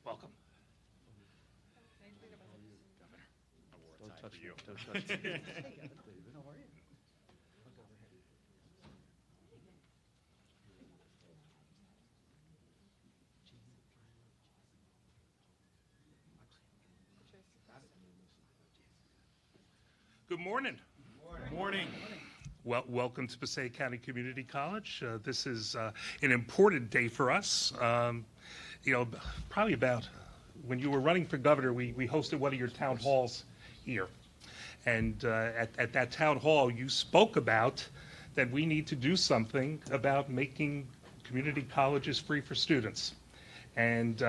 Welcome. Don't touch you. Don't touch me. Hey, David, how are you? Good morning. Good morning. Well, welcome to Passaic County Community College. This is an important day for us. Probably about when you were running for governor, we hosted one of your town halls here. And at that town hall, you spoke about that we need to do something about making community colleges free for students. And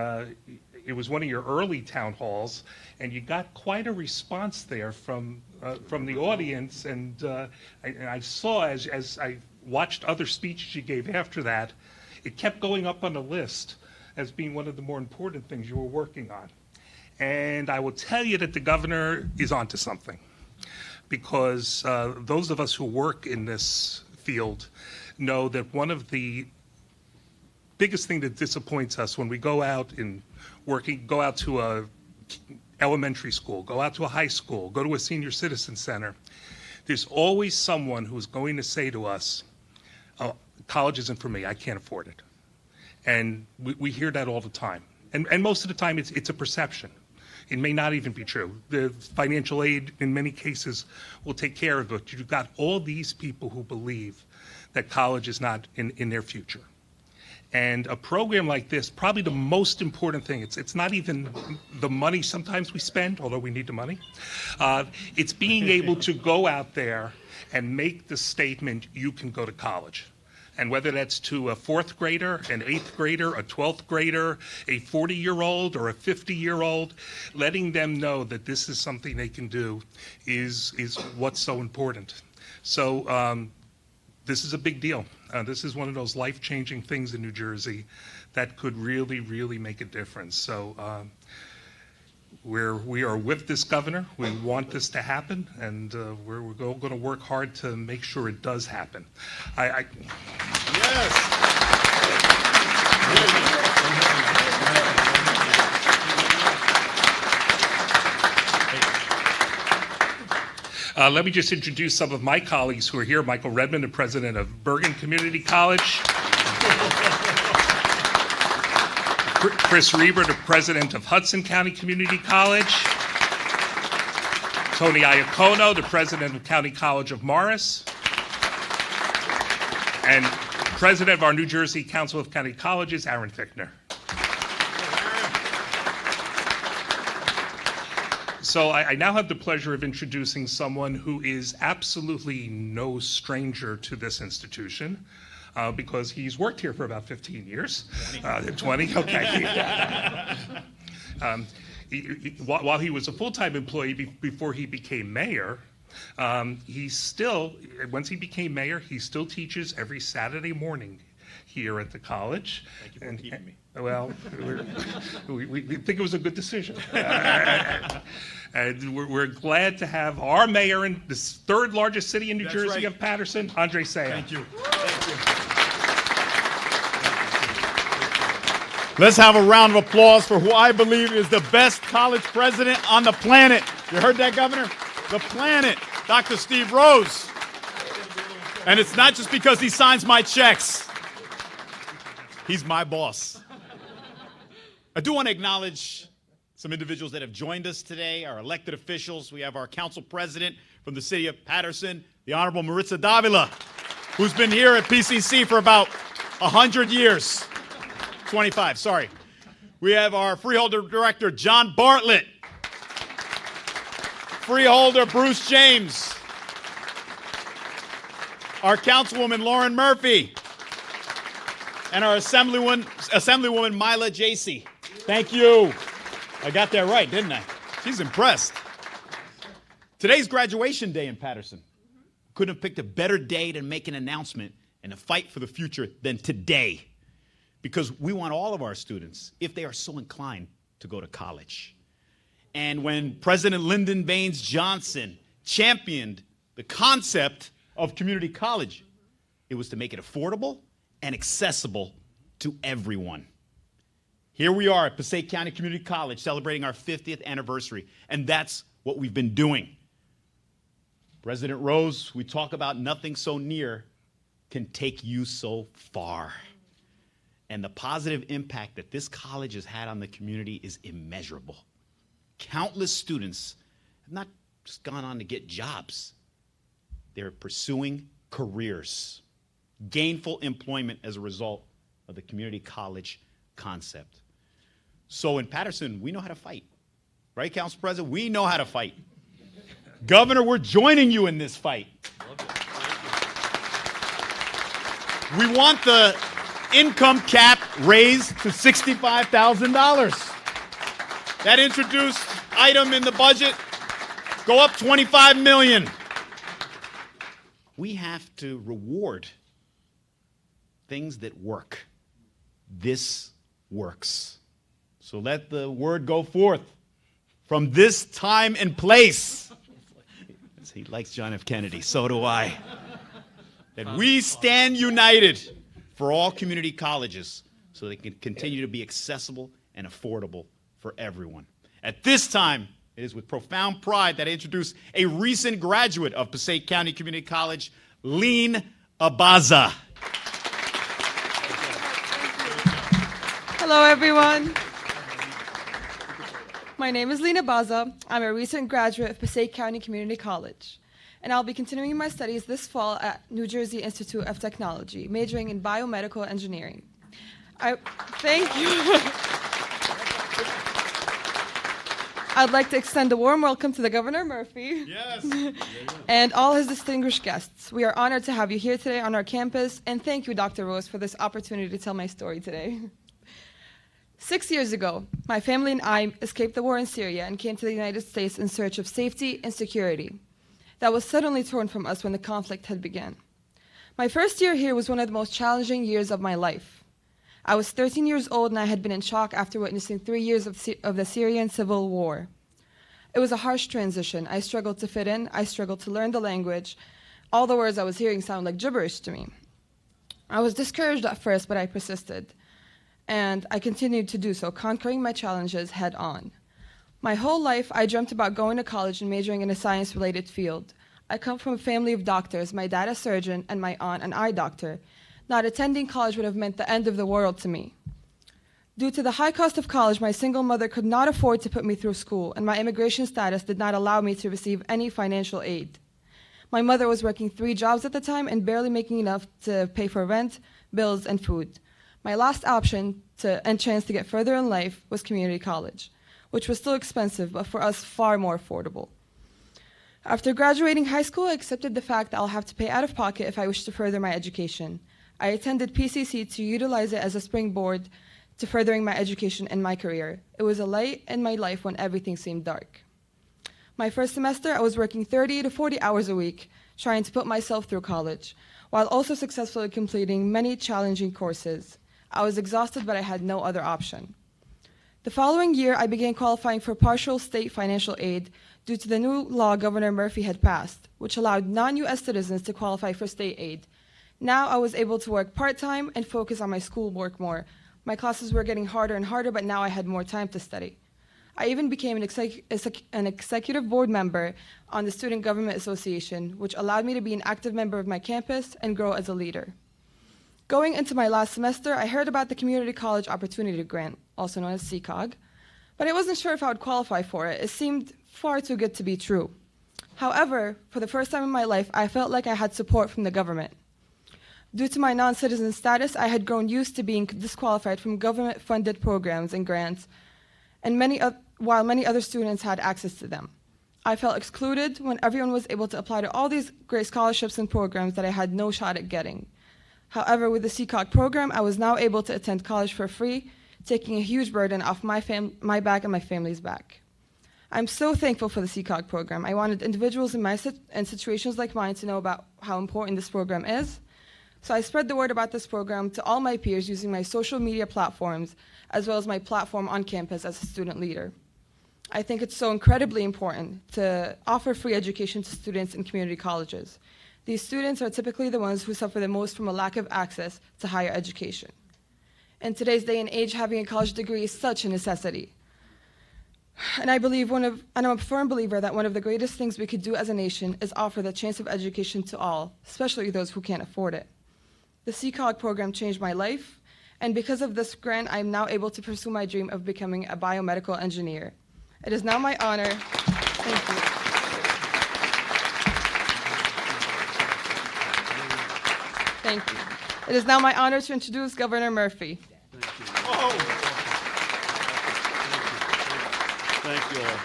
it was one of your early town halls, and you got quite a response there from the audience. And I saw, as I watched other speeches you gave after that, it kept going up on the list as being one of the more important things you were working on. And I will tell you that the governor is onto something, because those of us who work in this field know that one of the biggest thing that disappoints us when we go out to a elementary school, go out to a high school, go to a senior citizen center, there's always someone who's going to say to us, "Oh, college isn't for me, I can't afford it." And we hear that all the time. And most of the time it's a perception. It may not even be true. The financial aid in many cases will take care of it. You've got all these people who believe that college is not in their future. And a program like this, probably the most important thing, it's not even the money sometimes we spend, although we need the money. It's being able to go out there and make the statement, you can go to college. And whether that's to a fourth grader, an eighth grader, a 12th grader, a 40-year-old or a 50-year-old, letting them know that this is something they can do is what's so important. So this is a big deal. This is one of those life-changing things in New Jersey that could really, really make a difference. So we are with this governor. We want this to happen, and we're going to work hard to make sure it does happen. Yes. Let me just introduce some of my colleagues who are here. Michael Redmond, the president of Bergen Community College. Chris Reber, the president of Hudson County Community College. Tony Iacono, the president of County College of Morris. And president of our New Jersey Council of County Colleges, Aaron Fichtner. So I now have the pleasure of introducing someone who is absolutely no stranger to this institution, because he's worked here for about 15 years. 20, okay. While he was a full-time employee before he became mayor, he still, once he became mayor, he still teaches every Saturday morning here at the college. Thank you for keeping me. Well, we think it was a good decision. And we're glad to have our mayor in the third largest city in New Jersey right. of Paterson, Andre Saya. Thank you. Thank you. Let's have a round of applause for who I believe is the best college president on the planet. You heard that, Governor? The planet, Dr. Steve Rose. And it's not just because he signs my checks. He's my boss. I do want to acknowledge some individuals that have joined us today, our elected officials. We have our council president from the city of Paterson, the Honorable Maritza Davila, who's been here at PCC for about 100 years. 25, sorry. We have our freeholder director, John Bartlett. Freeholder, Bruce James. Our councilwoman, Lauren Murphy. And our Assemblywoman, Mila Jacey. Thank you. I got that right, didn't I? She's impressed. Today's graduation day in Paterson. Couldn't have picked a better day to make an announcement and to fight for the future than today. Because we want all of our students, if they are so inclined, to go to college. And when President Lyndon Baines Johnson championed the concept of community college, it was to make it affordable and accessible to everyone. Here we are at Passaic County Community College celebrating our 50th anniversary, and that's what we've been doing. President Rose, we talk about nothing so near can take you so far. And the positive impact that this college has had on the community is immeasurable. Countless students have not just gone on to get jobs. They're pursuing careers, gainful employment as a result of the community college concept. So in Paterson, we know how to fight. Right, Council President? We know how to fight. Governor, we're joining you in this fight. We want the income cap raised to $65,000. That introduced item in the budget, go up $25 million. We have to reward things that work. This works. So let the word go forth from this time and place. He likes John F. Kennedy, so do I. That we stand united for all community colleges so they can continue to be accessible and affordable for everyone. At this time, it is with profound pride that I introduce a recent graduate of Passaic County Community College, Lean Abaza. Hello, everyone. My name is Lena Baza. I'm a recent graduate of Passaic County Community College, and I'll be continuing my studies this fall at New Jersey Institute of Technology, majoring in biomedical engineering. Thank you. I'd like to extend a warm welcome to the Governor Murphy. Yes. And all his distinguished guests. We are honored to have you here today on our campus, and thank you, Dr. Rose, for this opportunity to tell my story today. 6 years ago, my family and I escaped the war in Syria and came to the United States in search of safety and security. That was suddenly torn from us when the conflict had begun. My first year here was one of the most challenging years of my life. I was 13 years old and I had been in shock after witnessing 3 years of the Syrian civil war. It was a harsh transition. I struggled to fit in. I struggled to learn the language. All the words I was hearing sounded like gibberish to me. I was discouraged at first, but I persisted. And I continued to do so, conquering my challenges head on. My whole life, I dreamt about going to college and majoring in a science-related field. I come from a family of doctors, my dad a surgeon, and my aunt an eye doctor. Not attending college would have meant the end of the world to me. Due to the high cost of college, my single mother could not afford to put me through school, and my immigration status did not allow me to receive any financial aid. My mother was working 3 jobs at the time and barely making enough to pay for rent, bills, and food. My last option and chance to get further in life was community college, which was still expensive, but for us far more affordable. After graduating high school, I accepted the fact that I'll have to pay out of pocket if I wish to further my education. I attended PCC to utilize it as a springboard to furthering my education and my career. It was a light in my life when everything seemed dark. My first semester, I was working 30 to 40 hours a week, trying to put myself through college, while also successfully completing many challenging courses. I was exhausted, but I had no other option. The following year, I began qualifying for partial state financial aid due to the new law Governor Murphy had passed, which allowed non-U.S. citizens to qualify for state aid. Now I was able to work part-time and focus on my schoolwork more. My classes were getting harder and harder, but now I had more time to study. I even became an executive board member on the Student Government Association, which allowed me to be an active member of my campus and grow as a leader. Going into my last semester, I heard about the Community College Opportunity Grant, also known as CCOG, but I wasn't sure if I would qualify for it. It seemed far too good to be true. However, for the first time in my life, I felt like I had support from the government. Due to my non-citizen status, I had grown used to being disqualified from government-funded programs and grants, and while many other students had access to them. I felt excluded when everyone was able to apply to all these great scholarships and programs that I had no shot at getting. However, with the CCOG program, I was now able to attend college for free, taking a huge burden off my back and my family's back. I'm so thankful for the CCOG program. I wanted individuals in situations like mine to know about how important this program is. So I spread the word about this program to all my peers using my social media platforms, as well as my platform on campus as a student leader. I think it's so incredibly important to offer free education to students in community colleges. These students are typically the ones who suffer the most from a lack of access to higher education. In today's day and age, having a college degree is such a necessity. And I'm a firm believer that one of the greatest things we could do as a nation is offer the chance of education to all, especially those who can't afford it. The CCOG program changed my life, and because of this grant, I am now able to pursue my dream of becoming a biomedical engineer. It is now my honor. Thank you. Thank you. It is now my honor to introduce Governor Murphy. Thank you all.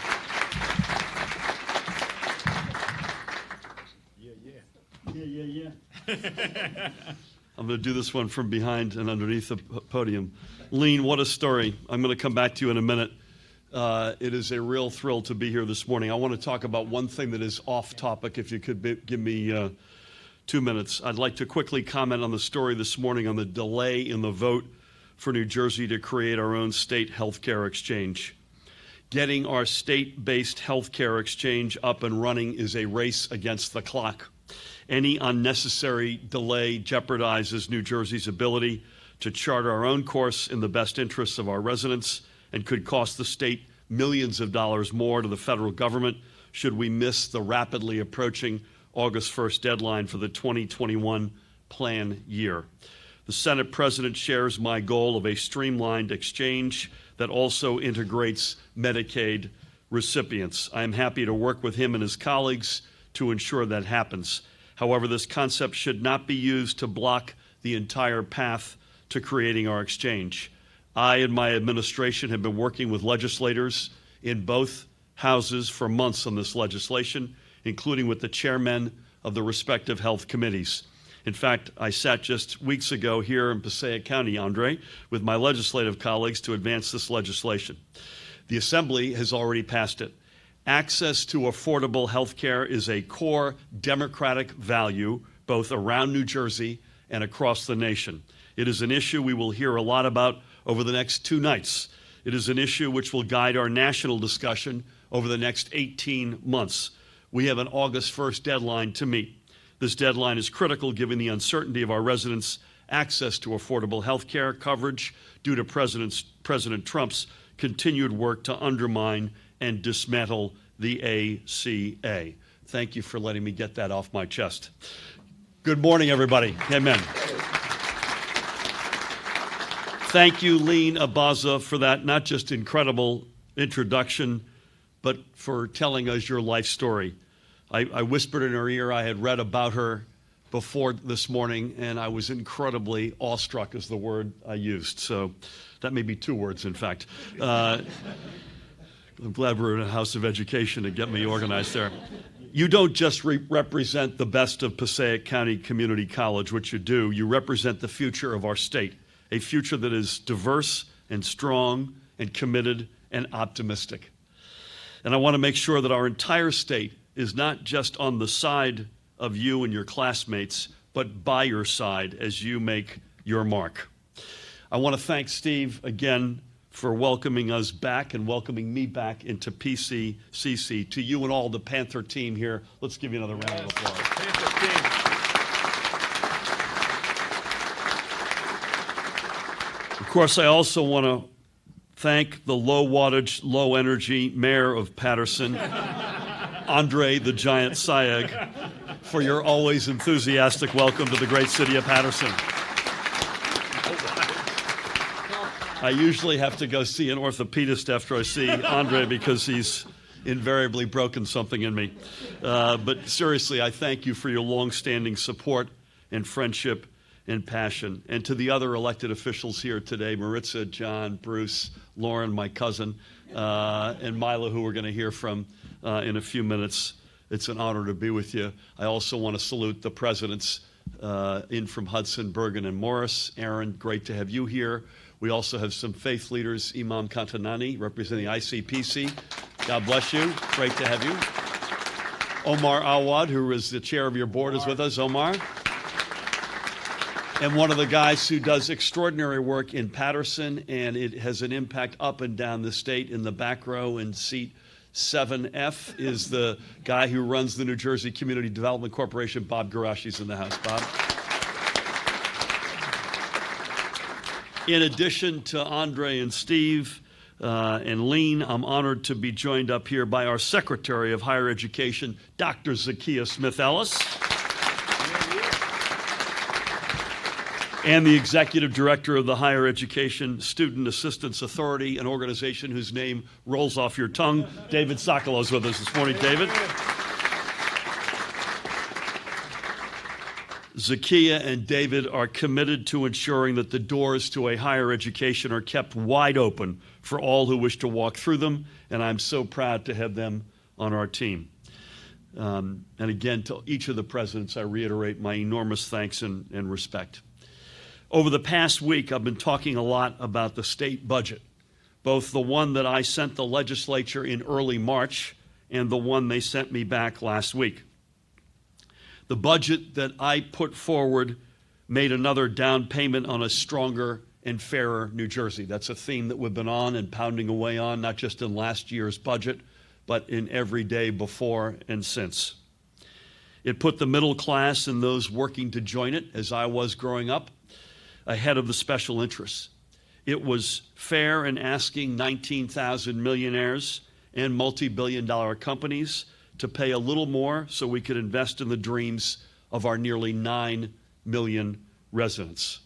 I'm going to do this one from behind and underneath the podium. Lean, what a story. I'm going to come back to you in a minute. It is a real thrill to be here this morning. I want to talk about one thing that is off topic, if you could give me 2 minutes. I'd like to quickly comment on the story this morning on the delay in the vote for New Jersey to create our own state health care exchange. Getting our state-based health care exchange up and running is a race against the clock. Any unnecessary delay jeopardizes New Jersey's ability to chart our own course in the best interests of our residents and could cost the state millions of dollars more to the federal government should we miss the rapidly approaching August 1st deadline for the 2021 plan year. The Senate President shares my goal of a streamlined exchange that also integrates Medicaid recipients. I am happy to work with him and his colleagues to ensure that happens. However, this concept should not be used to block the entire path to creating our exchange. I and my administration have been working with legislators in both houses for months on this legislation, including with the chairmen of the respective health committees. In fact, I sat just weeks ago here in Passaic County, Andre, with my legislative colleagues to advance this legislation. The Assembly has already passed it. Access to affordable health care is a core democratic value, both around New Jersey and across the nation. It is an issue we will hear a lot about over the next 2 nights. It is an issue which will guide our national discussion over the next 18 months. We have an August 1st deadline to meet. This deadline is critical given the uncertainty of our residents' access to affordable health care coverage due to President Trump's continued work to undermine and dismantle the ACA. Thank you for letting me get that off my chest. Good morning, everybody. Amen. Thank you, Lean Abaza, for that not just incredible introduction, but for telling us your life story. I whispered in her ear, I had read about her before this morning, and I was incredibly awestruck is the word I used. So that may be 2 words, in fact. I'm glad we're in a house of education to get me organized there. You don't just represent the best of Passaic County Community College, which you do. You represent the future of our state, a future that is diverse and strong and committed and optimistic. And I want to make sure that our entire state is not just on the side of you and your classmates, but by your side as you make your mark. I want to thank Steve again for welcoming us back and welcoming me back into PCCC. To you and all the Panther team here, let's give you another round of applause. Panther team. Of course, I also want to thank the low wattage, low energy mayor of Paterson, Andre the Giant Sayegh, for your always enthusiastic welcome to the great city of Paterson. I usually have to go see an orthopedist after I see Andre because he's invariably broken something in me. But seriously, I thank you for your long-standing support and friendship and passion. And to the other elected officials here today, Maritza, John, Bruce, Lauren, my cousin, and Mila, who we're going to hear from in a few minutes. It's an honor to be with you. I also want to salute the presidents in from Hudson, Bergen, and Morris. Aaron, great to have you here. We also have some faith leaders, Imam Kantanani, representing ICPC. God bless you. Great to have you. Omar Awad, who is the chair of your board, is with us. Omar. And one of the guys who does extraordinary work in Paterson, and it has an impact up and down the state. In the back row in seat 7F is the guy who runs the New Jersey Community Development Corporation. Bob Garashi's in the house. Bob. In addition to Andre and Steve and Lean, I'm honored to be joined up here by our Secretary of Higher Education, Dr. Zakia Smith-Ellis, and the Executive Director of the Higher Education Student Assistance Authority, an organization whose name rolls off your tongue. David Zakia is with us this morning. David. Zakia and David are committed to ensuring that the doors to a higher education are kept wide open for all who wish to walk through them, and I'm so proud to have them on our team. And again, to each of the presidents, I reiterate my enormous thanks and respect. Over the past week, I've been talking a lot about the state budget, both the one that I sent the legislature in early March and the one they sent me back last week. The budget that I put forward made another down payment on a stronger and fairer New Jersey. That's a theme that we've been on and pounding away on, not just in last year's budget, but in every day before and since. It put the middle class and those working to join it, as I was growing up, ahead of the special interests. It was fair in asking 19,000 millionaires and multi-billion-dollar companies to pay a little more so we could invest in the dreams of our nearly 9 million residents.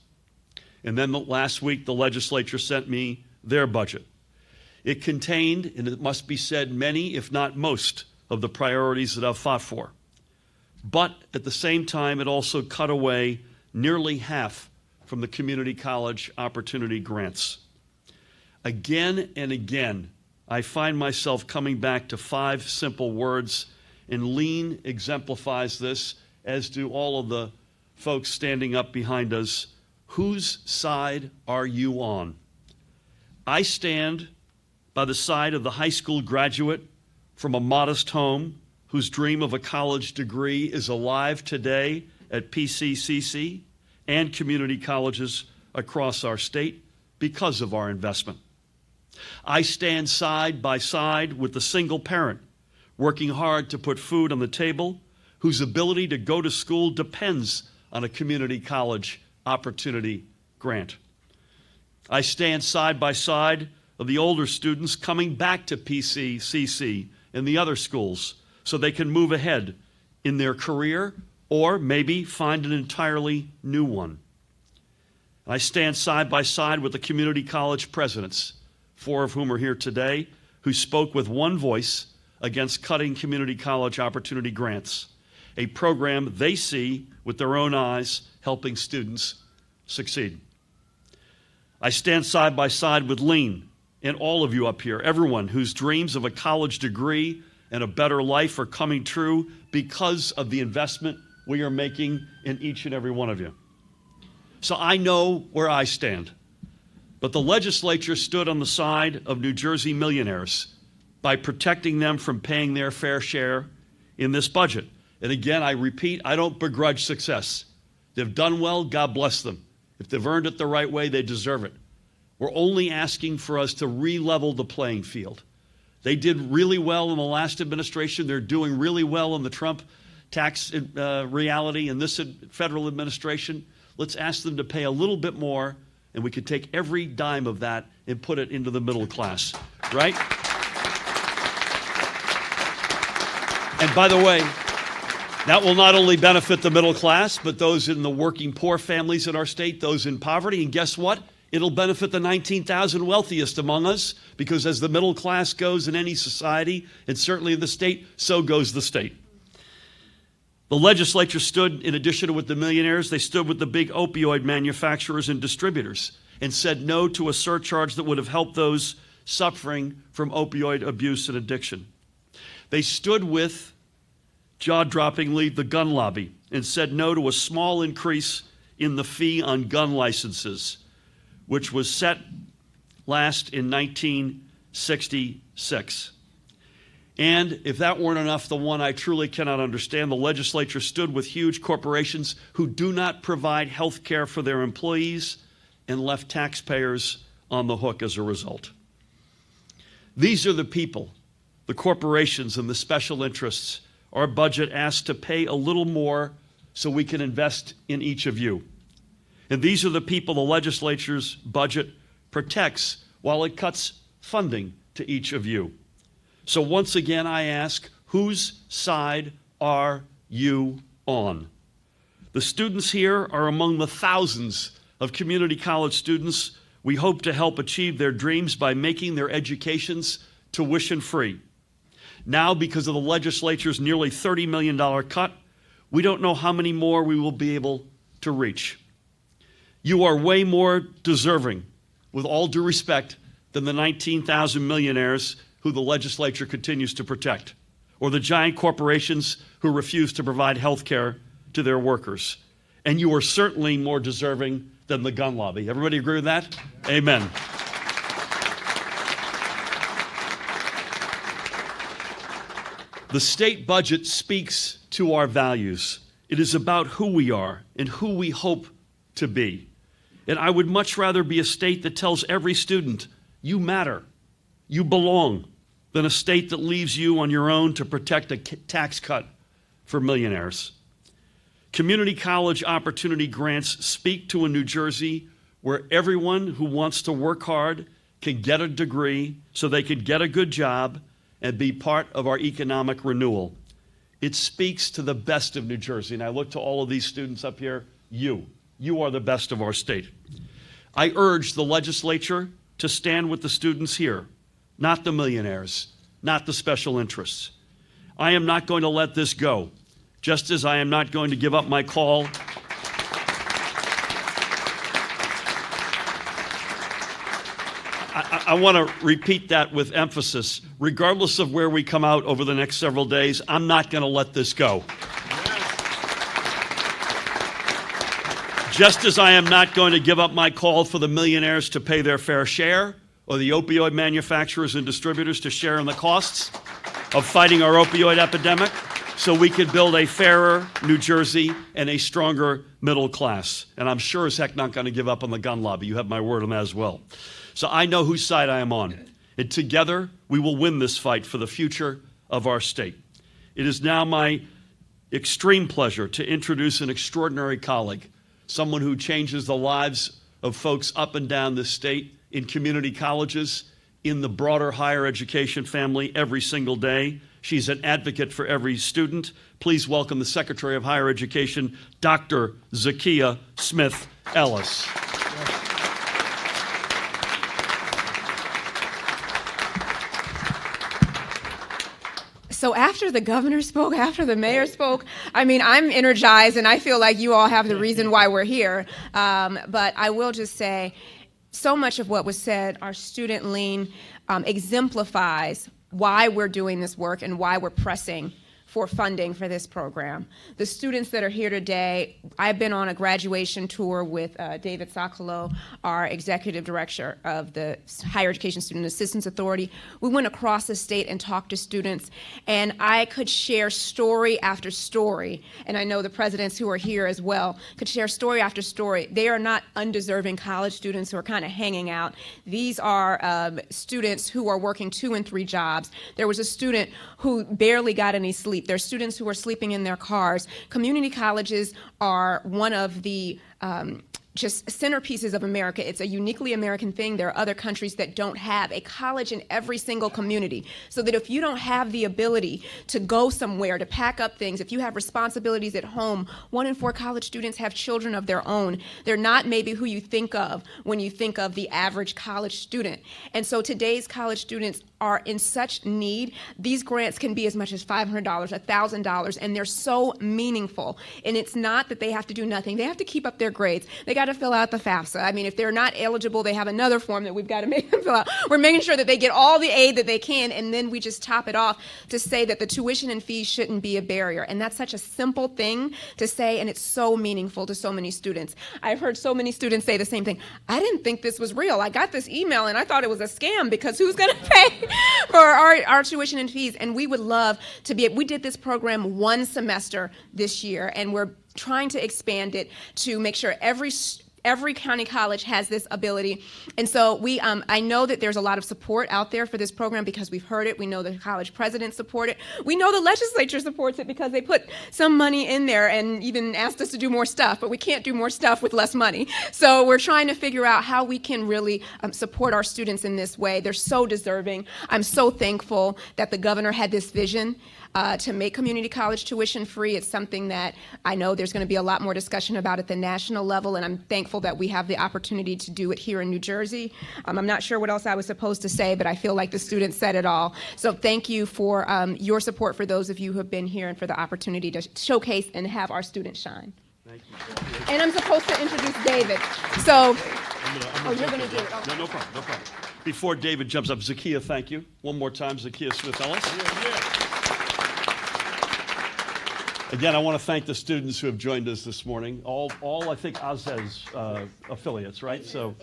And then last week, the legislature sent me their budget. It contained, and it must be said, many, if not most, of the priorities that I've fought for. But at the same time, it also cut away nearly half from the community college opportunity grants. Again and again, I find myself coming back to 5 simple words, and Lean exemplifies this, as do all of the folks standing up behind us. Whose side are you on? I stand by the side of the high school graduate from a modest home whose dream of a college degree is alive today at PCCC and community colleges across our state because of our investment. I stand side by side with the single parent working hard to put food on the table, whose ability to go to school depends on a community college opportunity grant. I stand side by side of the older students coming back to PCCC and the other schools so they can move ahead in their career or maybe find an entirely new one. I stand side by side with the community college presidents, 4 of whom are here today, who spoke with one voice against cutting community college opportunity grants, a program they see with their own eyes helping students succeed. I stand side by side with Lean and all of you up here, everyone whose dreams of a college degree and a better life are coming true because of the investment we are making in each and every one of you. So I know where I stand. But the legislature stood on the side of New Jersey millionaires by protecting them from paying their fair share in this budget. And again, I repeat, I don't begrudge success. They've done well, God bless them. If they've earned it the right way, they deserve it. We're only asking for us to re-level the playing field. They did really well in the last administration. They're doing really well in the Trump tax reality in this federal administration. Let's ask them to pay a little bit more, and we could take every dime of that and put it into the middle class, right? And by the way, that will not only benefit the middle class, but those in the working poor families in our state, those in poverty. And guess what? It'll benefit the 19,000 wealthiest among us, because as the middle class goes in any society, and certainly in the state, so goes the state. The legislature stood, in addition to with the millionaires, they stood with the big opioid manufacturers and distributors and said no to a surcharge that would have helped those suffering from opioid abuse and addiction. They stood with, jaw-droppingly, the gun lobby and said no to a small increase in the fee on gun licenses, which was set last in 1966. And if that weren't enough, the one I truly cannot understand, the legislature stood with huge corporations who do not provide health care for their employees and left taxpayers on the hook as a result. These are the people, the corporations and the special interests, our budget asks to pay a little more so we can invest in each of you. And these are the people the legislature's budget protects while it cuts funding to each of you. So once again, I ask, whose side are you on? The students here are among the thousands of community college students we hope to help achieve their dreams by making their educations tuition-free. Now, because of the legislature's nearly $30 million cut, we don't know how many more we will be able to reach. You are way more deserving, with all due respect, than the 19,000 millionaires who the legislature continues to protect, or the giant corporations who refuse to provide health care to their workers. And you are certainly more deserving than the gun lobby. Everybody agree with that? Amen. The state budget speaks to our values. It is about who we are and who we hope to be. And I would much rather be a state that tells every student, you matter, you belong, than a state that leaves you on your own to protect a tax cut for millionaires. Community college opportunity grants speak to a New Jersey where everyone who wants to work hard can get a degree so they can get a good job and be part of our economic renewal. It speaks to the best of New Jersey. And I look to all of these students up here, you are the best of our state. I urge the legislature to stand with the students here, not the millionaires, not the special interests. I am not going to let this go, just as I am not going to give up my call I want to repeat that with emphasis. Regardless of where we come out over the next several days, I'm not going to let this go. Just as I am not going to give up my call for the millionaires to pay their fair share, or the opioid manufacturers and distributors to share in the costs of fighting our opioid epidemic, so we can build a fairer New Jersey and a stronger middle class. And I'm sure as heck not going to give up on the gun lobby. You have my word on that as well. So I know whose side I am on. And together, we will win this fight for the future of our state. It is now my extreme pleasure to introduce an extraordinary colleague, someone who changes the lives of folks up and down this state in community colleges, in the broader higher education family every single day. She's an advocate for every student. Please welcome the Secretary of Higher Education, Dr. Zakia Smith Ellis. So after the governor spoke, after the mayor spoke, I mean, I'm energized, and I feel like you all have the reason why we're here. But I will just say, so much of what was said, our student lean exemplifies why we're doing this work and why we're pressing for funding for this program. The students that are here today, I've been on a graduation tour with David Zakia, our executive director of the Higher Education Student Assistance Authority. We went across the state and talked to students, and I could share story after story, and I know the presidents who are here as well could share story after story. They are not undeserving college students who are kind of hanging out. These are students who are working 2 and 3 jobs. There was a student who barely got any sleep. There are students who are sleeping in their cars. Community colleges are one of the just centerpieces of America. It's a uniquely American thing. There are other countries that don't have a college in every single community. So that if you don't have the ability to go somewhere, to pack up things, if you have responsibilities at home, 1 in 4 college students have children of their own. They're not maybe who you think of when you think of the average college student. And so today's college students are in such need. These grants can be as much as $500, $1,000, and they're so meaningful. And it's not that they have to do nothing. They have to keep up their grades. They got to fill out the FAFSA. I mean, if they're not eligible, they have another form that we've got to make them fill out. We're making sure that they get all the aid that they can, and then we just top it off to say that the tuition and fees shouldn't be a barrier. And that's such a simple thing to say, and it's so meaningful to so many students. I've heard so many students say the same thing. I didn't think this was real. I got this email, and I thought it was a scam because who's going to pay for our tuition and fees? And we would love to be, we did this program 1 semester this year, and we're trying to expand it to make sure every Every county college has this ability. And so I know that there's a lot of support out there for this program because we've heard it. We know the college presidents support it. We know the legislature supports it because they put some money in there and even asked us to do more stuff, but we can't do more stuff with less money. So we're trying to figure out how we can really support our students in this way. They're so deserving. I'm so thankful that the governor had this vision to make community college tuition free. It's something that I know there's going to be a lot more discussion about at the national level, and I'm thankful that we have the opportunity to do it here in New Jersey. I'm not sure what else I was supposed to say, but I feel like the students said it all. So thank you for your support for those of you who have been here and for the opportunity to showcase and have our students shine. Thank you. And I'm supposed to introduce David. So, you're going to do it. No, no problem, no problem. Before David jumps up, Zakia, thank you. One more time, Zakia Smith-Ellis. Again, I want to thank the students who have joined us this morning. All I think, AZES affiliates, right? So,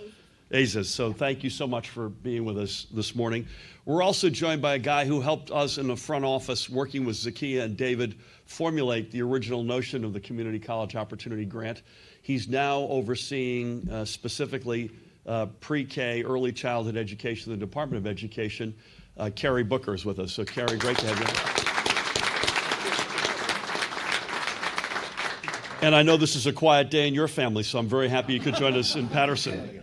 AZES. So thank you so much for being with us this morning. We're also joined by a guy who helped us in the front office, working with Zakia and David, formulate the original notion of the Community College Opportunity Grant. He's now overseeing specifically pre-K, early childhood education, the Department of Education. Carrie Booker is with us. So Carrie, great to have you. And I know this is a quiet day in your family, so I'm very happy you could join us in Paterson.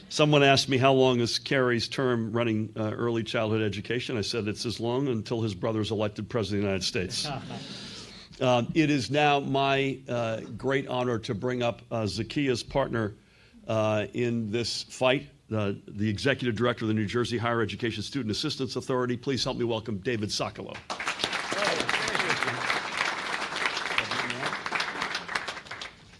Someone asked me how long is Carrie's term running early childhood education. I said it's as long until his brother is elected president of the United States. It is now my great honor to bring up Zakia's partner in this fight, the executive director of the New Jersey Higher Education Student Assistance Authority. Please help me welcome David Zakia.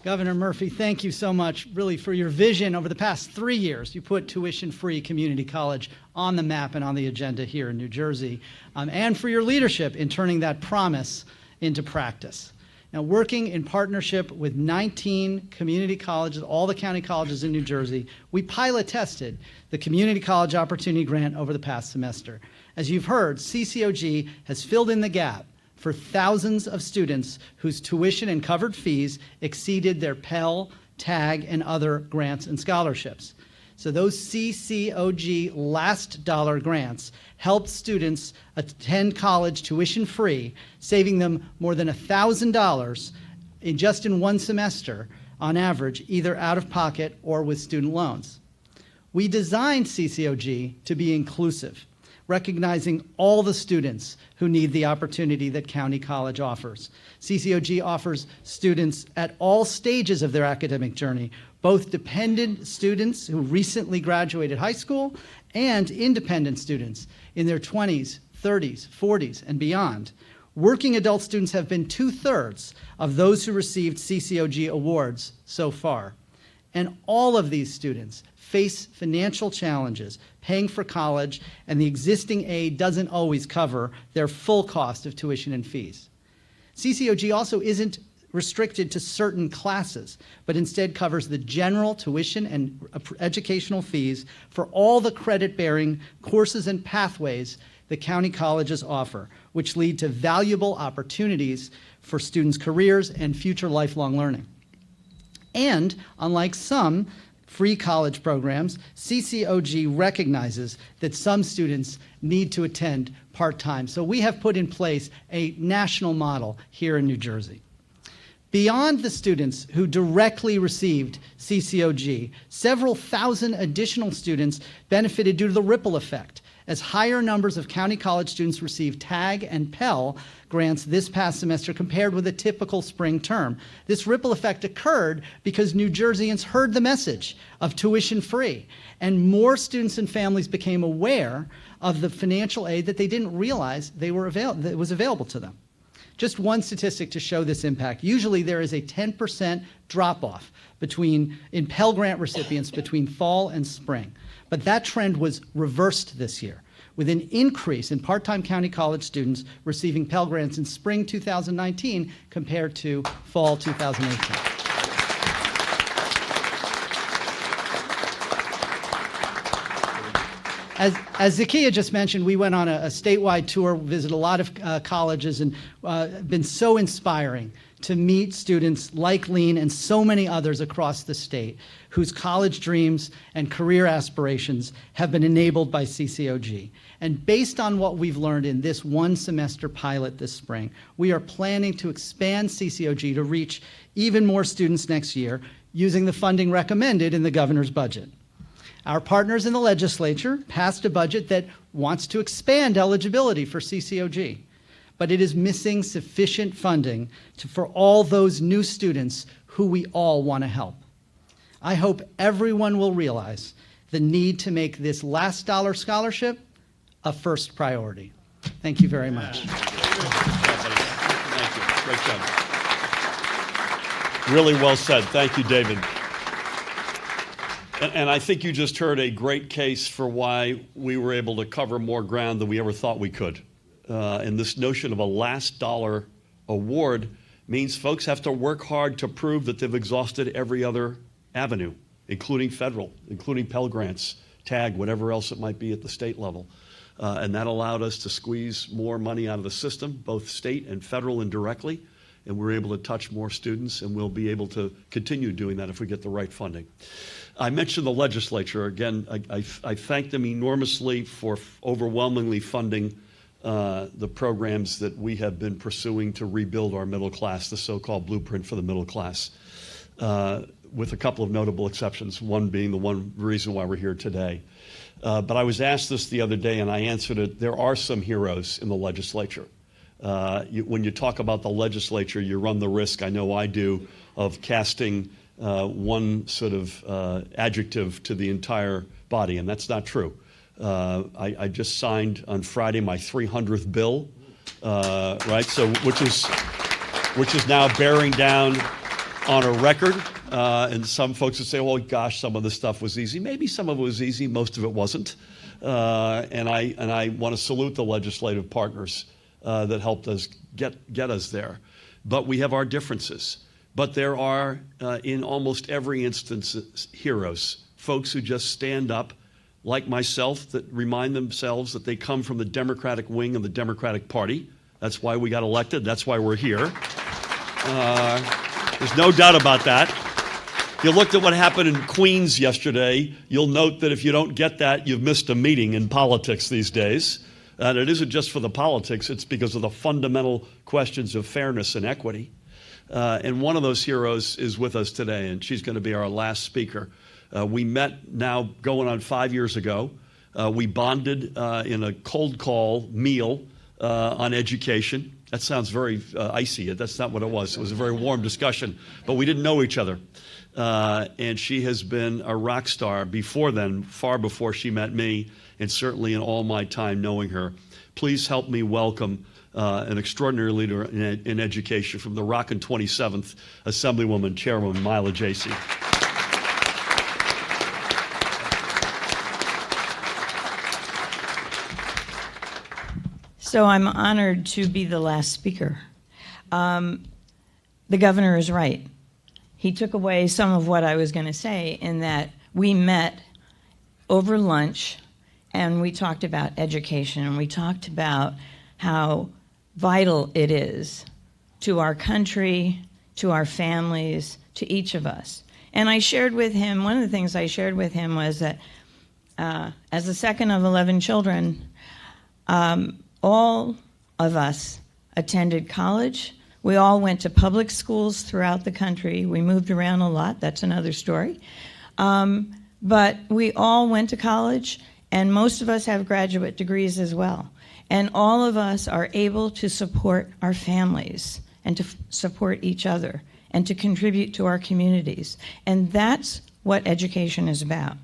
Governor Murphy, thank you so much, really, for your vision over the past 3 years. You put tuition-free community college on the map and on the agenda here in New Jersey, and for your leadership in turning that promise into practice. Now, working in partnership with 19 community colleges, all the county colleges in New Jersey, we pilot tested the Community College Opportunity Grant over the past semester. As you've heard, CCOG has filled in the gap for thousands of students whose tuition and covered fees exceeded their Pell, TAG, and other grants and scholarships. So those CCOG last dollar grants helped students attend college tuition-free, saving them more than $1,000 just in one semester on average, either out of pocket or with student loans. We designed CCOG to be inclusive, recognizing all the students who need the opportunity that County College offers. CCOG offers students at all stages of their academic journey, both dependent students who recently graduated high school and independent students in their 20s, 30s, 40s, and beyond. Working adult students have been 2/3 of those who received CCOG awards so far. And all of these students face financial challenges paying for college, and the existing aid doesn't always cover their full cost of tuition and fees. CCOG also isn't restricted to certain classes, but instead covers the general tuition and educational fees for all the credit-bearing courses and pathways the county colleges offer, which lead to valuable opportunities for students' careers and future lifelong learning. And unlike some free college programs, CCOG recognizes that some students need to attend part-time. So we have put in place a national model here in New Jersey. Beyond the students who directly received CCOG, several thousand additional students benefited due to the ripple effect, as higher numbers of county college students received TAG and Pell grants this past semester compared with a typical spring term. This ripple effect occurred because New Jerseyans heard the message of tuition free, and more students and families became aware of the financial aid that they didn't realize that was available to them. Just one statistic to show this impact. Usually there is a 10% drop-off in Pell Grant recipients between fall and spring. But that trend was reversed this year, with an increase in part-time county college students receiving Pell Grants in spring 2019 compared to fall 2018. As Zakia just mentioned, we went on a statewide tour, visited a lot of colleges, and been so inspiring to meet students like Lean and so many others across the state whose college dreams and career aspirations have been enabled by CCOG. And based on what we've learned in this one semester pilot this spring, we are planning to expand CCOG to reach even more students next year using the funding recommended in the governor's budget. Our partners in the legislature passed a budget that wants to expand eligibility for CCOG, but it is missing sufficient funding for all those new students who we all want to help. I hope everyone will realize the need to make this last dollar scholarship a first priority. Thank you very much. Thank you. Great job. Really well said. Thank you, David. And I think you just heard a great case for why we were able to cover more ground than we ever thought we could. And this notion of a last dollar award means folks have to work hard to prove that they've exhausted every other avenue, including federal, including Pell Grants, TAG, whatever else it might be at the state level. And that allowed us to squeeze more money out of the system, both state and federal indirectly. And we're able to touch more students, and we'll be able to continue doing that if we get the right funding. I mentioned the legislature. Again, I thank them enormously for overwhelmingly funding the programs that we have been pursuing to rebuild our middle class, the so-called blueprint for the middle class, with a couple of notable exceptions, one being the one reason why we're here today. But I was asked this the other day, and I answered it. There are some heroes in the legislature. When you talk about the legislature, you run the risk, I know I do, of casting one sort of adjective to the entire body, and that's not true. I just signed on Friday my 300th bill, right? So which is now bearing down on a record. And some folks would say, "Well, gosh, some of the stuff was easy." Maybe some of it was easy, most of it wasn't. And I want to salute the legislative partners that helped us get us there. But we have our differences. But there are, in almost every instance, heroes, folks who just stand up, like myself, that remind themselves that they come from the Democratic wing of the Democratic Party. That's why we got elected. That's why we're here. There's no doubt about that. If you looked at what happened in Queens yesterday, you'll note that if you don't get that, you've missed a meeting in politics these days. And it isn't just for the politics, it's because of the fundamental questions of fairness and equity. And one of those heroes is with us today, and she's going to be our last speaker. We met now going on 5 years ago. We bonded in a cold call meal on education. That sounds very icy. That's not what it was. It was a very warm discussion, but we didn't know each other. And she has been a rock star before then, far before she met me, and certainly in all my time knowing her. Please help me welcome an extraordinary leader in education from the Rockin' 27th, Assemblywoman, Chairwoman Mila Jacey. So I'm honored to be the last speaker. The governor is right. He took away some of what I was going to say in that we met over lunch and we talked about education, and we talked about how vital it is to our country, to our families, to each of us. And I shared with him, one of the things I shared with him was that as the second of 11 children, all of us attended college. We all went to public schools throughout the country. We moved around a lot. That's another story. But we all went to college, and most of us have graduate degrees as well. And all of us are able to support our families and to support each other and to contribute to our communities. And that's what education is about.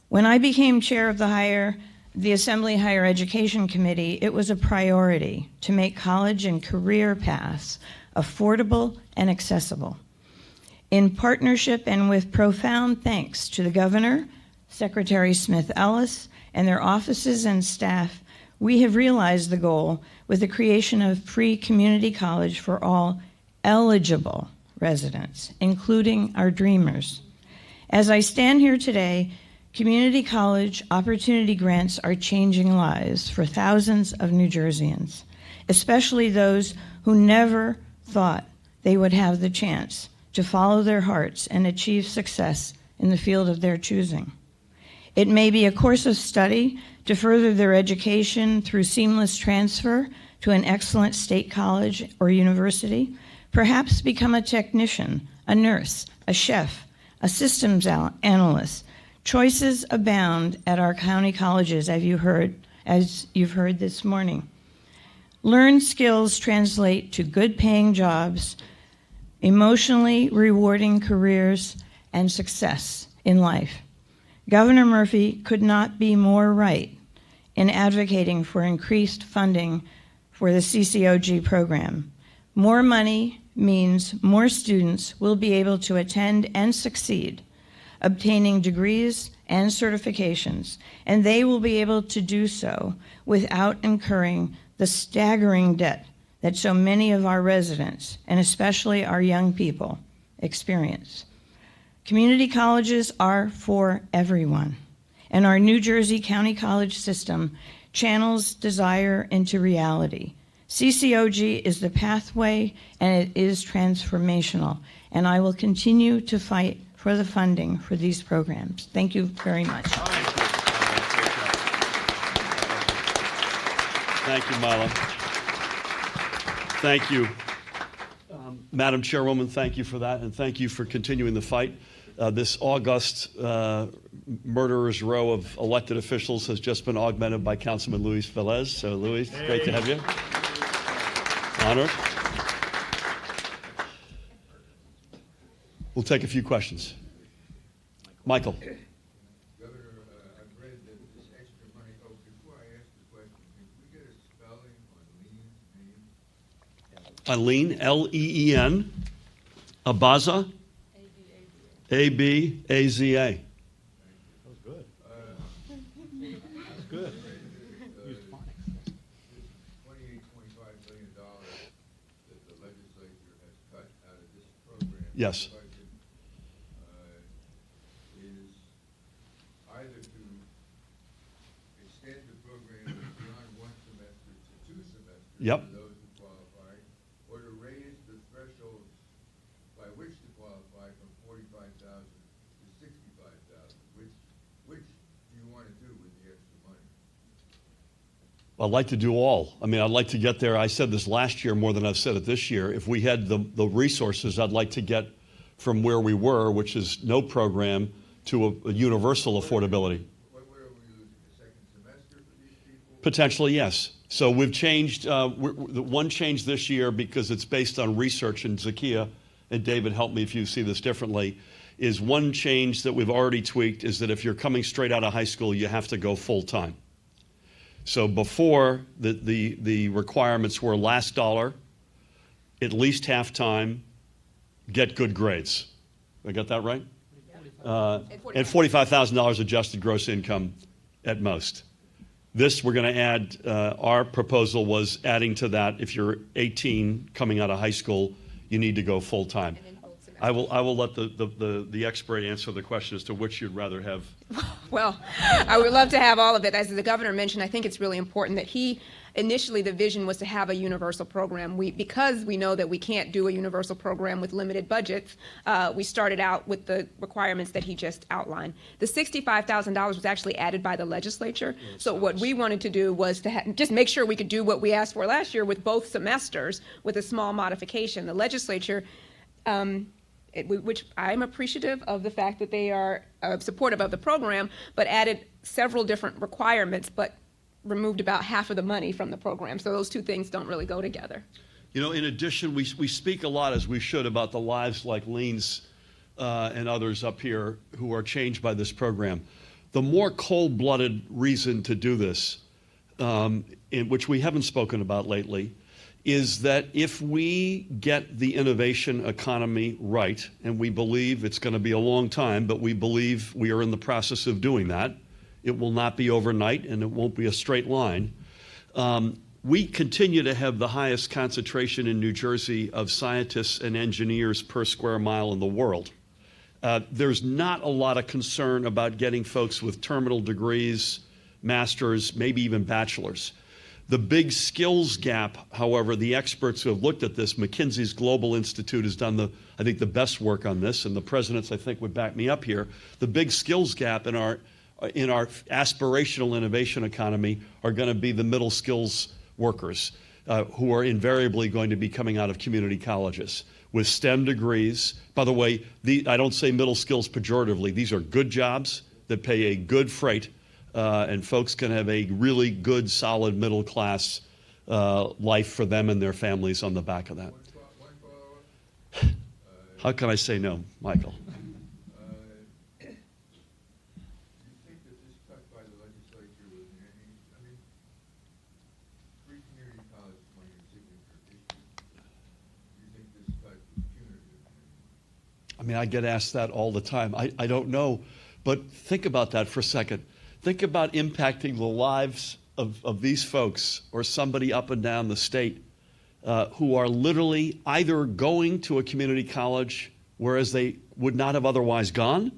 When I became chair of the Assembly Higher Education Committee, it was a priority to make college and career paths affordable and accessible. In partnership and with profound thanks to the governor, Secretary Smith Ellis, and their offices and staff, we have realized the goal with the creation of free community college for all eligible residents, including our dreamers. As I stand here today, community college opportunity grants are changing lives for thousands of New Jerseyans, especially those who never thought they would have the chance to follow their hearts and achieve success in the field of their choosing. It may be a course of study to further their education through seamless transfer to an excellent state college or university, perhaps become a technician, a nurse, a chef, a systems analyst. Choices abound at our county colleges, as you've heard this morning. Learned skills translate to good-paying jobs, emotionally rewarding careers, and success in life. Governor Murphy could not be more right in advocating for increased funding for the CCOG program. More money means more students will be able to attend and succeed, obtaining degrees and certifications, and they will be able to do so without incurring the staggering debt that so many of our residents, and especially our young people, experience. Community colleges are for everyone, and our New Jersey County College system channels desire into reality. CCOG is the pathway, and it is transformational, and I will continue to fight for the funding for these programs. Thank you very much. Thank you, Mila. Thank you. Madam Chairwoman, thank you for that, and thank you for continuing the fight. This august murderer's row of elected officials has just been augmented by Councilman Luis Velez. So, Luis, great to have you. Honored. We'll take a few questions. Michael. Governor, I've read that this extra money, before I ask the question, can we get a spelling on Lean's name? Eileen, L-E-E-N, Abaza, A-B-A-Z-A. That was good. That's good. $28, $25 million that the legislature has cut out of this program. Yes. Budget, is either to extend the program beyond one semester to 2 semesters. Yep. For those who qualify, or to raise the thresholds by which to qualify from 45,000 to 65,000. Which do you want to do with the extra money? I'd like to do all. I mean, I'd like to get there. I said this last year more than I've said it this year. If we had the resources, I'd like to get from where we were, which is no program, to a universal affordability. Where are we losing? The second semester for these people? Potentially, yes. So we've changed, the one change this year, because it's based on research, and Zakia and David, help me if you see this differently, is one change that we've already tweaked is that if you're coming straight out of high school, you have to go full-time. So before, the requirements were last dollar, at least half-time, get good grades. I got that right? And $45,000 adjusted gross income at most. This, we're going to add, our proposal was adding to that, if you're 18 coming out of high school, you need to go full-time. I will let the expert answer the question as to which you'd rather have. Well, I would love to have all of it. As the governor mentioned, I think it's really important that initially the vision was to have a universal program. Because we know that we can't do a universal program with limited budgets, we started out with the requirements that he just outlined. The $65,000 was actually added by the legislature. So what we wanted to do was to just make sure we could do what we asked for last year with both semesters with a small modification. The legislature, which I'm appreciative of the fact that they are supportive of the program, but added several different requirements, but removed about half of the money from the program. So those two things don't really go together. You know, in addition, we speak a lot, as we should, about the lives like Lean's and others up here who are changed by this program. The more cold-blooded reason to do this, in which we haven't spoken about lately, is that if we get the innovation economy right, and we believe it's going to be a long time, but we believe we are in the process of doing that, it will not be overnight and it won't be a straight line. We continue to have the highest concentration in New Jersey of scientists and engineers per square mile in the world. There's not a lot of concern about getting folks with terminal degrees, masters, maybe even bachelors. The big skills gap, however, the experts who have looked at this, McKinsey's Global Institute has done I think the best work on this, and the presidents, I think, would back me up here. The big skills gap in our aspirational innovation economy are going to be the middle skills workers who are invariably going to be coming out of community colleges with STEM degrees. By the way, I don't say middle skills pejoratively. These are good jobs that pay a good freight, and folks can have a really good, solid middle class life for them and their families on the back of that. One follow-up. How can I say no, Michael? Do you think that this cut by the legislature was in any, I mean, free community college is one of your signature issues. Do you think this cut was punitive? I mean, I get asked that all the time. I don't know, but think about that for a second. Think about impacting the lives of these folks or somebody up and down the state who are literally either going to a community college whereas they would not have otherwise gone,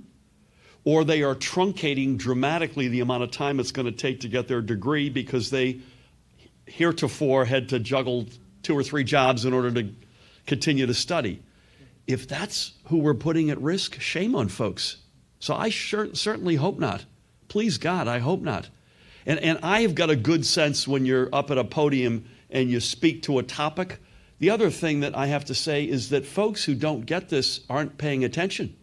or they are truncating dramatically the amount of time it's going to take to get their degree because they heretofore had to juggle 2 or 3 jobs in order to continue to study. If that's who we're putting at risk, shame on folks. So I certainly hope not. Please God, I hope not. And I have got a good sense when you're up at a podium and you speak to a topic. The other thing that I have to say is that folks who don't get this aren't paying attention.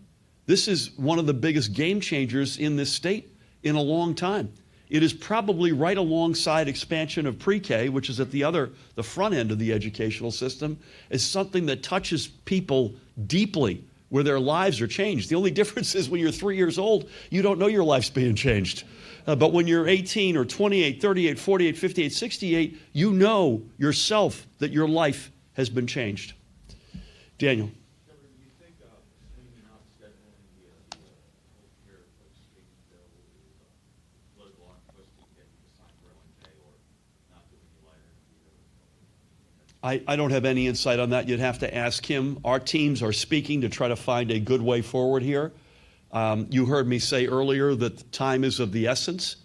This is one of the biggest game changers in this state in a long time. It is probably right alongside expansion of pre-K, which is at the front end of the educational system, is something that touches people deeply, where their lives are changed. The only difference is when you're 3 years old, you don't know your life's being changed. But when you're 18 or 28, 38, 48, 58, 68, you know yourself that your life has been changed. Daniel. Do you think swinging out scheduling the healthcare legislation bill is political on twisting getting to sign growing pay or not doing any lighter? I don't have any insight on that. You'd have to ask him. Our teams are speaking to try to find a good way forward here. You heard me say earlier that time is of the essence.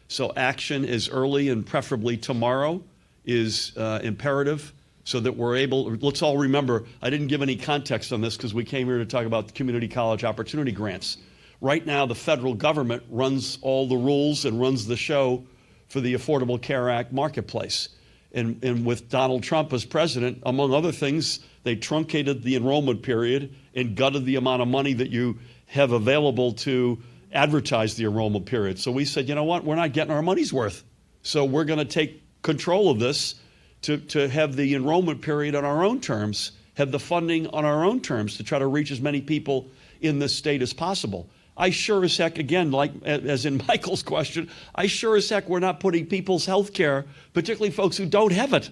So action as early and preferably tomorrow is imperative so that we're able, let's all remember, I didn't give any context on this because we came here to talk about the community college opportunity grants. Right now, the federal government runs all the rules and runs the show for the Affordable Care Act marketplace. And with Donald Trump as president, among other things, they truncated the enrollment period and gutted the amount of money that you have available to advertise the enrollment period. So we said, you know what, we're not getting our money's worth. So we're going to take control of this to have the enrollment period on our own terms, have the funding on our own terms to try to reach as many people in this state as possible. I sure as heck, again, like as in Michael's question, I sure as heck we're not putting people's health care, particularly folks who don't have it,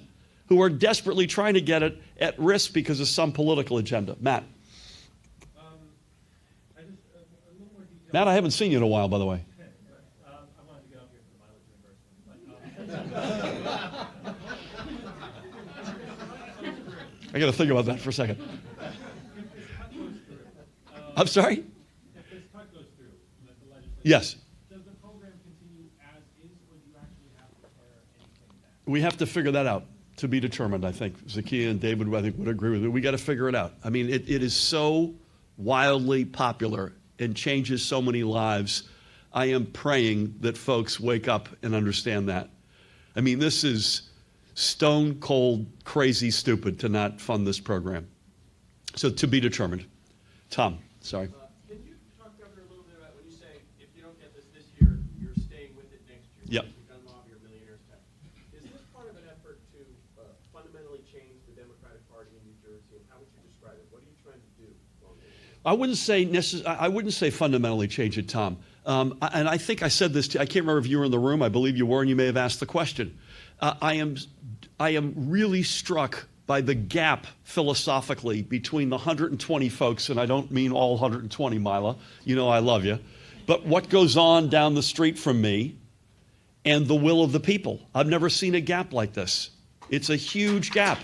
who are desperately trying to get it, at risk because of some political agenda. Matt. Matt, I haven't seen you in a while, by the way. I wanted to get up here for the mileage reimbursement. I got to think about that for a second. I'm sorry? If this cut goes through, the legislature, Yes. does the program continue as is, or do you actually have to pare anything back? We have to figure that out, to be determined, I think. Zakia and David, I think, would agree with me. We got to figure it out. I mean, it is so wildly popular and changes so many lives. I am praying that folks wake up and understand that. I mean, this is stone cold, crazy stupid to not fund this program. So to be determined. Tom, sorry. Can you talk, Governor, a little bit about when you say if you don't get this year, you're staying with it next year? Yep. You've done law of your millionaire's tax. Is this part of an effort to fundamentally change the Democratic Party in New Jersey? And how would you describe it? What are you trying to do? I wouldn't say fundamentally change it, Tom. And I think I said this to you. I can't remember if you were in the room. I believe you were, and you may have asked the question. I am really struck by the gap philosophically between the 120 folks, and I don't mean all 120, Mila. You know I love you. But what goes on down the street from me and the will of the people. I've never seen a gap like this. It's a huge gap.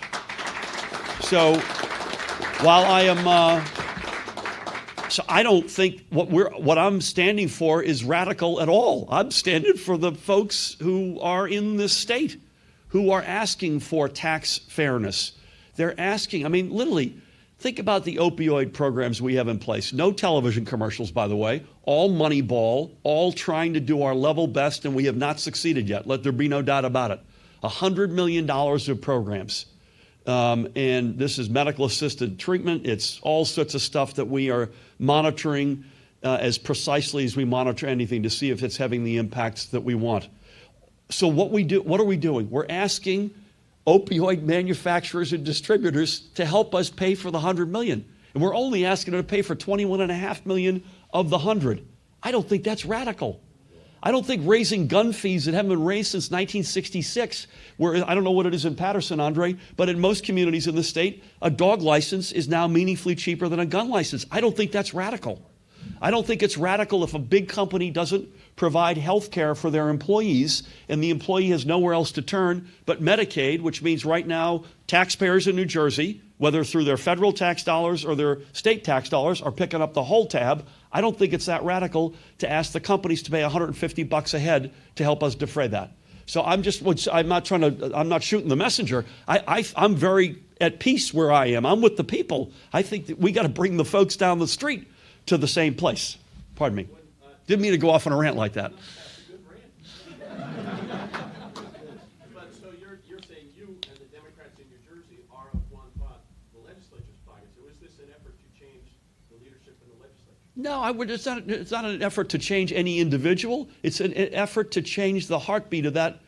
So while I am... So I don't think what I'm standing for is radical at all. I'm standing for the folks who are in this state, who are asking for tax fairness. They're asking, I mean, literally, think about the opioid programs we have in place. No television commercials, by the way, all Moneyball, all trying to do our level best, and we have not succeeded yet. Let there be no doubt about it. $100 million of programs. And this is medical assisted treatment. It's all sorts of stuff that we are monitoring as precisely as we monitor anything to see if it's having the impacts that we want. So what are we doing? We're asking opioid manufacturers and distributors to help us pay for the $100 million. And we're only asking them to pay for $21.5 million of the 100. I don't think that's radical. I don't think raising gun fees that haven't been raised since 1966, where I don't know what it is in Paterson, Andre, but in most communities in the state, a dog license is now meaningfully cheaper than a gun license. I don't think that's radical. I don't think it's radical if a big company doesn't provide health care for their employees and the employee has nowhere else to turn but Medicaid, which means right now taxpayers in New Jersey, whether through their federal tax dollars or their state tax dollars, are picking up the whole tab. I don't think it's that radical to ask the companies to pay $150 a head to help us defray that. So I'm not shooting the messenger. I'm very at peace where I am. I'm with the people. I think that we got to bring the folks down the street to the same place. Pardon me. Didn't mean to go off on a rant like that. But so you're saying you and the Democrats in New Jersey are of one thought, the legislature's pocket. So is this an effort to change the leadership in the legislature? No, it's not an effort to change any individual. It's an effort to change the heartbeat of that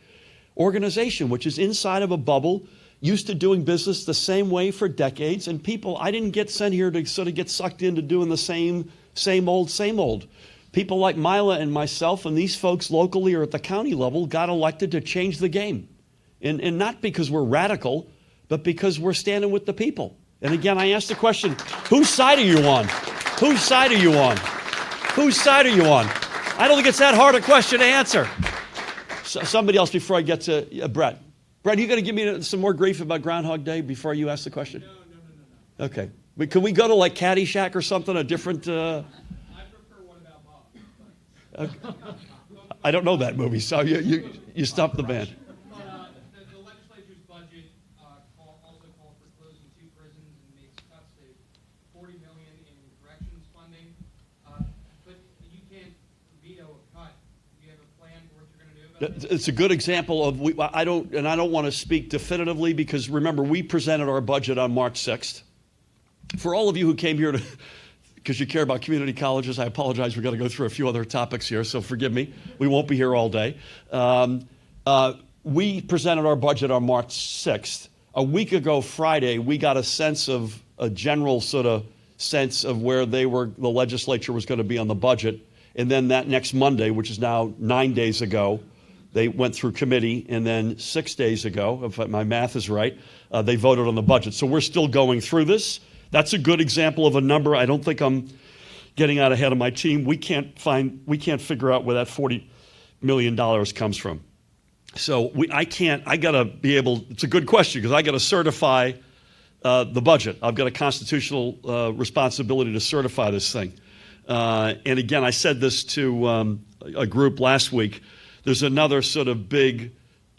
organization, which is inside of a bubble, used to doing business the same way for decades. And people, I didn't get sent here to sort of get sucked into doing the same old. People like Mila and myself and these folks locally or at the county level got elected to change the game. And not because we're radical, but because we're standing with the people. And again, I asked the question, whose side are you on? Whose side are you on? Whose side are you on? I don't think it's that hard a question to answer. So, somebody else before I get to Brett. Brett, are you going to give me some more grief about Groundhog Day before you ask the question? No. Okay. Can we go to like Caddyshack or something, a different... I prefer What About Bob. Okay. I don't know that movie, so you stumped the band. The legislature's budget also called for closing 2 prisons and makes cuts to $40 million in corrections funding. But you can't veto a cut. Do you have a plan for what you're going to do about it? It's a good example of I don't want to speak definitively because remember we presented our budget on March 6th. For all of you who came here because you care about community colleges, I apologize. We've got to go through a few other topics here, so forgive me. We won't be here all day. We presented our budget on March 6th. A week ago Friday, we got a general sort of sense of where the legislature was going to be on the budget. And then that next Monday, which is now 9 days ago, they went through committee. And then 6 days ago, if my math is right, they voted on the budget. So we're still going through this. That's a good example of a number. I don't think I'm getting out ahead of my team. We can't figure out where that $40 million comes from. So I got to be able, it's a good question because I got to certify the budget. I've got a constitutional responsibility to certify this thing. And again, I said this to a group last week. There's another sort of big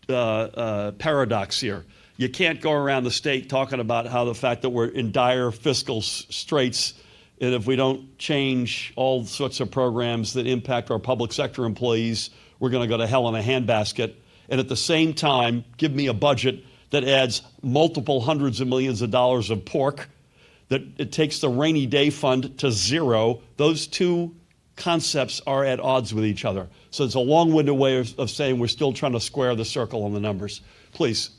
paradox here. You can't go around the state talking about how the fact that we're in dire fiscal straits, and if we don't change all sorts of programs that impact our public sector employees, we're going to go to hell in a handbasket. And at the same time, give me a budget that adds multiple hundreds of millions of dollars of pork, that it takes the rainy day fund to zero. Those two concepts are at odds with each other. So it's a long-winded way of saying we're still trying to square the circle on the numbers. Please.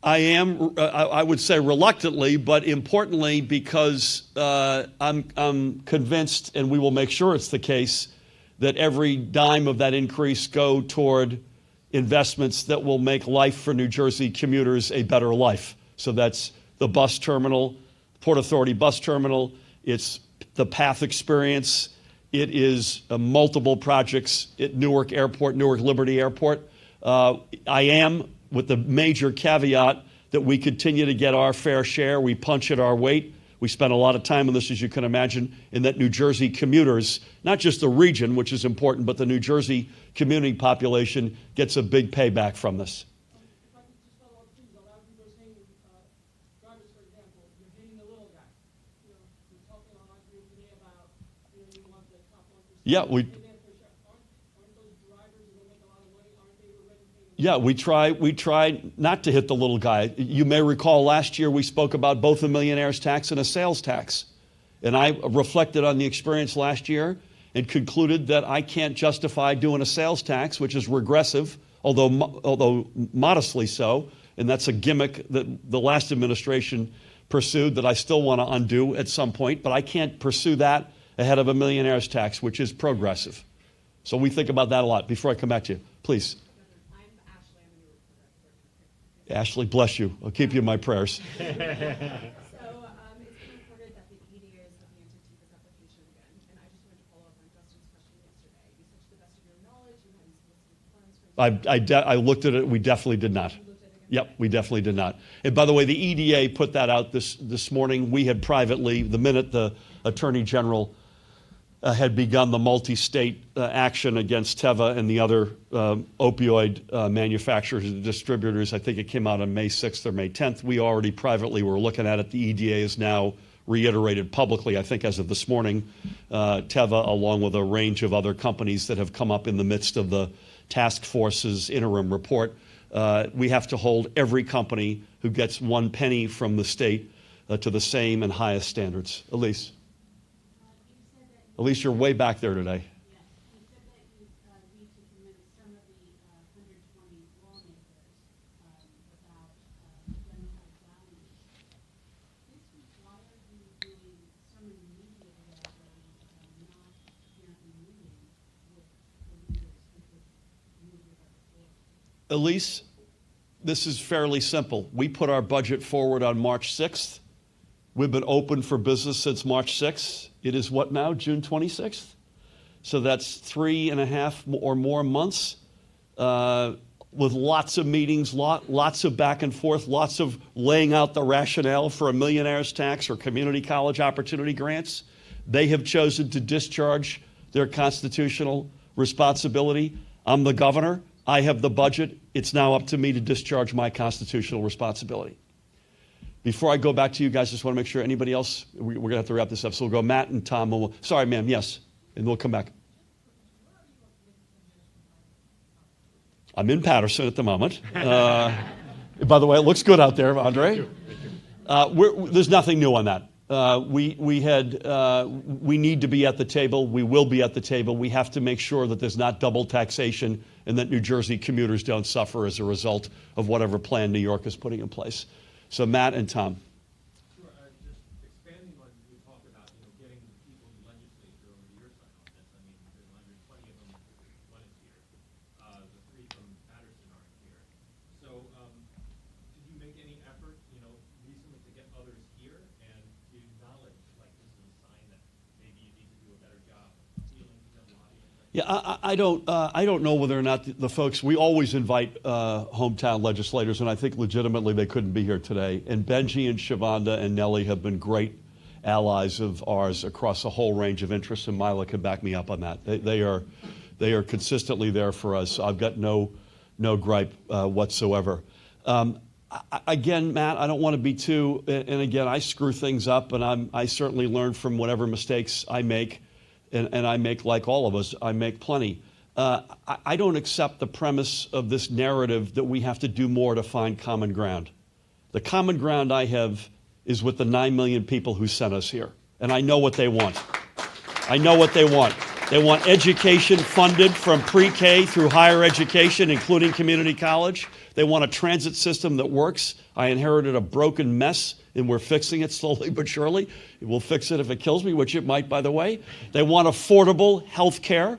I am, I would say reluctantly, but importantly because I'm convinced, and we will make sure it's the case, that every dime of that increase go toward investments that will make life for New Jersey commuters a better life. So that's the bus terminal, Port Authority bus terminal, it's the PATH experience, it is multiple projects at Newark Airport, Newark Liberty Airport. I am, with the major caveat that we continue to get our fair share. We punch at our weight. We spent a lot of time on this, as you can imagine, in that New Jersey commuters, not just the region, which is important, but the New Jersey community population gets a big payback from this. If I could just follow up, please. A lot of people are saying, drivers, for example, you're hitting the little guy. You know, we're talking a lot here today about, you know, you want the top 1%. Yeah, Aren't those drivers who make a lot of money, aren't they already paying? Yeah, we try not to hit the little guy. You may recall last year we spoke about both a millionaire's tax and a sales tax. And I reflected on the experience last year and concluded that I can't justify doing a sales tax, which is regressive, although modestly so. And that's a gimmick that the last administration pursued that I still want to undo at some point. But I can't pursue that ahead of a millionaire's tax, which is progressive. So we think about that a lot. Before I come back to you, please. Ashley, bless you. I'll keep you in my prayers. So it's been reported that the EDA is looking into TIFA's application again, and I just wanted to follow up on Dustin's question yesterday. You said to the best of your knowledge, you hadn't solicited funds for. I looked at it. We definitely did not. Yep, we definitely did not. And by the way, the EDA put that out this morning. We had privately, the minute the Attorney General had begun the multi-state action against Teva and the other opioid manufacturers and distributors. I think it came out on May 6th or May 10th. We already privately were looking at it. The EDA has now reiterated publicly, I think as of this morning, Teva, along with a range of other companies that have come up in the midst of the task force's interim report. We have to hold every company who gets 1 penny from the state to the same and highest standards. Elise. Elise, you're way back there today. Yes, you said that you need to convince some of the 120 lawmakers about Democratic values. This week, why are you doing so many media availabilities not apparently meeting with the leaders who could move your budget forward? Elise, this is fairly simple. We put our budget forward on March 6th. We've been open for business since March 6th. It is what now, June 26th? So that's 3.5 or more months with lots of meetings, lots of back and forth, lots of laying out the rationale for a millionaire's tax or community college opportunity grants. They have chosen to discharge their constitutional responsibility. I'm the governor. I have the budget. It's now up to me to discharge my constitutional responsibility. Before I go back to you guys, just want to make sure anybody else, we're going to have to wrap this up. So we'll go Matt and Tom. Sorry, ma'am, yes, and we'll come back. I'm in Paterson at the moment. By the way, it looks good out there, Andre. There's nothing new on that. We need to be at the table. We will be at the table. We have to make sure that there's not double taxation and that New Jersey commuters don't suffer as a result of whatever plan New York is putting in place. So Matt and Tom. Sure. Just expanding on what you talked about, getting the people in the legislature over to your side on this. I mean, there's 120 of them. One is here. The 3 from Paterson aren't here. So, did you make any effort, recently to get others here and to acknowledge, like, this is a sign that maybe you need to do a better job appealing to them, lobbying? Yeah, I don't know whether or not the folks, we always invite hometown legislators, and I think legitimately they couldn't be here today. And Benji and Shavonda and Nellie have been great allies of ours across a whole range of interests, and Mila can back me up on that. They are consistently there for us. I've got no gripe whatsoever. Again, Matt, I don't want to be too, and again, I screw things up, and I certainly learn from whatever mistakes I make. And I make, like all of us, I make plenty. I don't accept the premise of this narrative that we have to do more to find common ground. The common ground I have is with the 9 million people who sent us here. And I know what they want. I know what they want. They want education funded from pre-K through higher education, including community college. They want a transit system that works. I inherited a broken mess, and we're fixing it slowly but surely. We'll fix it if it kills me, which it might, by the way. They want affordable health care.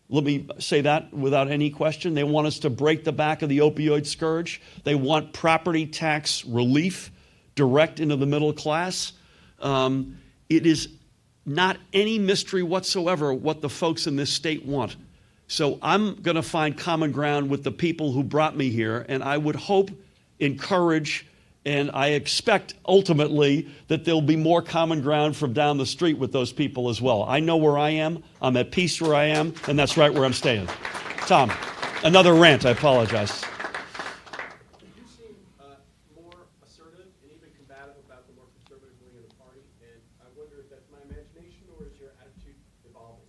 Let me say that without any question. They want us to break the back of the opioid scourge. They want property tax relief direct into the middle class. It is not any mystery whatsoever what the folks in this state want. So I'm going to find common ground with the people who brought me here, and I would hope, encourage, And I expect ultimately that there'll be more common ground from down the street with those people as well. I know where I am. I'm at peace where I am, and that's right where I'm staying. Tom, another rant. I apologize. You seem more assertive and even combative about the more conservative wing of the party, and I wonder if that's my imagination or is your attitude evolving?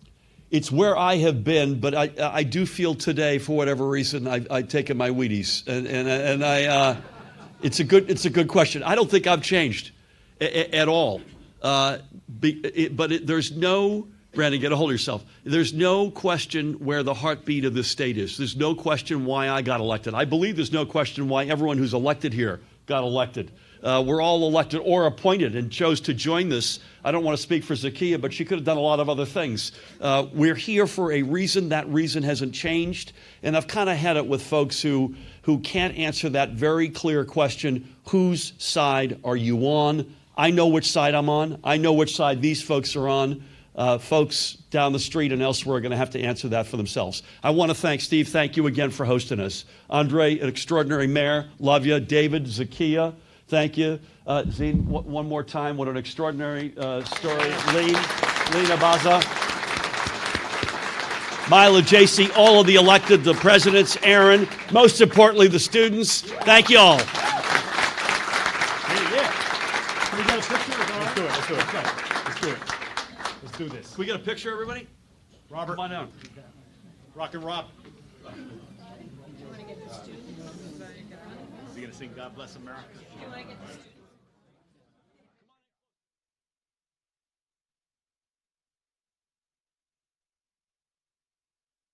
It's where I have been, but I do feel today, for whatever reason, I've taken my Wheaties, and I. It's a good question. I don't think I've changed at all. There's no, Brandon, get a hold of yourself. There's no question where the heartbeat of this state is. There's no question why I got elected. I believe there's no question why everyone who's elected here got elected. We're all elected or appointed and chose to join this. I don't want to speak for Zakia, but she could have done a lot of other things. We're here for a reason. That reason hasn't changed. And I've kind of had it with folks who can't answer that very clear question, whose side are you on? I know which side I'm on. I know which side these folks are on. Folks down the street and elsewhere are going to have to answer that for themselves. I want to thank Steve. Thank you again for hosting us. Andre, an extraordinary mayor. Love you. David, Zakia, thank you. Zine, one more time. What an extraordinary story. Lean Abaza. Mila, JC, all of the elected, the presidents, Aaron, most importantly, the students. Thank you all. Can we get a picture? Let's do it. Let's do this. Can we get a picture, everybody? Robert. Come on down. Rock and Rob. Is he going to sing God Bless America?